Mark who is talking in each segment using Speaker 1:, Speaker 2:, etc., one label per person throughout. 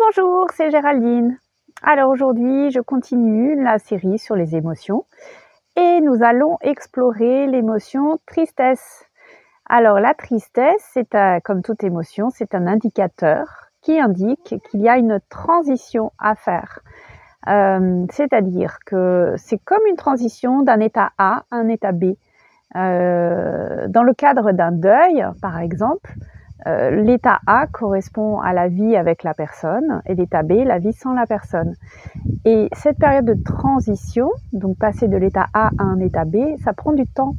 Speaker 1: Bonjour, c'est Géraldine. Alors aujourd'hui, je continue la série sur les émotions et nous allons explorer l'émotion tristesse. Alors la tristesse, comme toute émotion, c'est un indicateur qui indique qu'il y a une transition à faire. C'est-à-dire que c'est comme une transition d'un état A à un état B. Dans le cadre d'un deuil, par exemple, l'état A correspond à la vie avec la personne et l'état B, la vie sans la personne. Et cette période de transition, donc passer de l'état A à un état B, ça prend du temps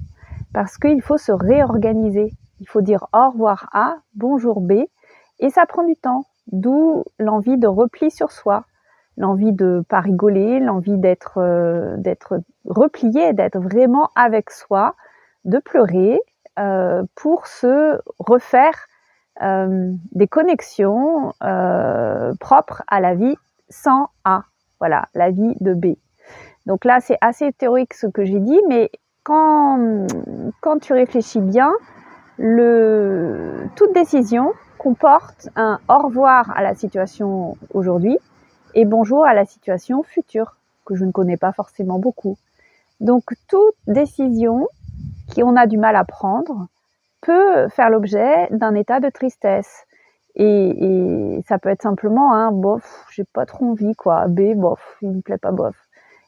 Speaker 1: parce qu'il faut se réorganiser. Il faut dire au revoir A, bonjour B, et ça prend du temps. D'où l'envie de repli sur soi, l'envie de pas rigoler, l'envie d'être replié, d'être vraiment avec soi, de pleurer pour se refaire des connexions propres à la vie sans A, voilà, la vie de B. Donc là, c'est assez théorique ce que j'ai dit, mais quand tu réfléchis bien, toute décision comporte un au revoir à la situation aujourd'hui et bonjour à la situation future, que je ne connais pas forcément beaucoup. Donc toute décision qu'on a du mal à prendre peut faire l'objet d'un état de tristesse. Et ça peut être simplement un bof, j'ai pas trop envie, quoi. B, bof, il me plaît pas, bof,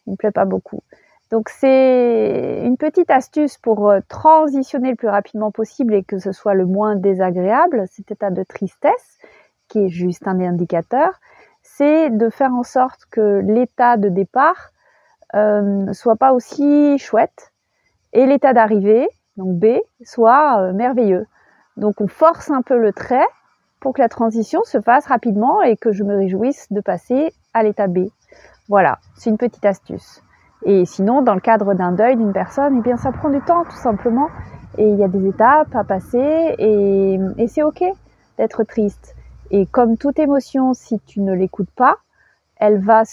Speaker 1: il me plaît pas beaucoup. Donc c'est une petite astuce pour transitionner le plus rapidement possible et que ce soit le moins désagréable, cet état de tristesse, qui est juste un indicateur, c'est de faire en sorte que l'état de départ soit pas aussi chouette et l'état d'arrivée, donc B, soit merveilleux. Donc on force un peu le trait pour que la transition se fasse rapidement et que je me réjouisse de passer à l'état B. Voilà, c'est une petite astuce. Et sinon, dans le cadre d'un deuil d'une personne, eh bien ça prend du temps tout simplement. Et il y a des étapes à passer et c'est ok d'être triste. Et comme toute émotion, si tu ne l'écoutes pas, elle va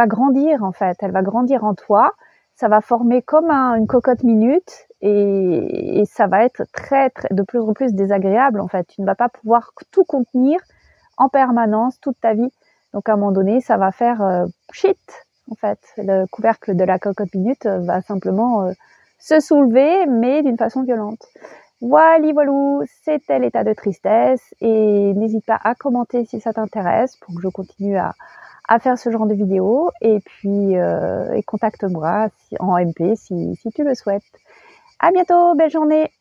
Speaker 1: grandir en fait, elle va grandir en toi. Ça va former comme une cocotte minute et ça va être de plus en plus désagréable en fait. Tu ne vas pas pouvoir tout contenir en permanence toute ta vie. Donc à un moment donné, ça va faire shit en fait. Le couvercle de la cocotte minute va simplement se soulever, mais d'une façon violente. Voilà, voilou, c'était l'état de tristesse et n'hésite pas à commenter si ça t'intéresse pour que je continue à faire ce genre de vidéos et puis contacte-moi en MP si tu le souhaites. À bientôt, belle journée!